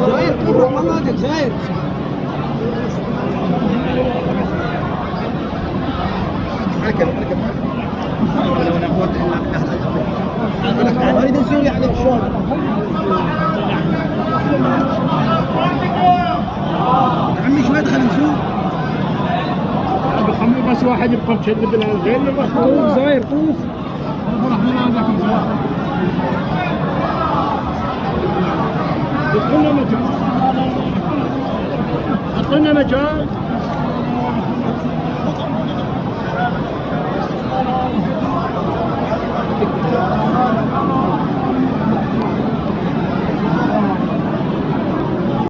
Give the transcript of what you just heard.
زاير قرب مناطق زاير ركب لو نقول اريد اسوي عليك شلون عمي شوي خلينا نشوف بخمي بس واحد يبقى مشدد بالغير طوف زاير طوف اعطونا مجال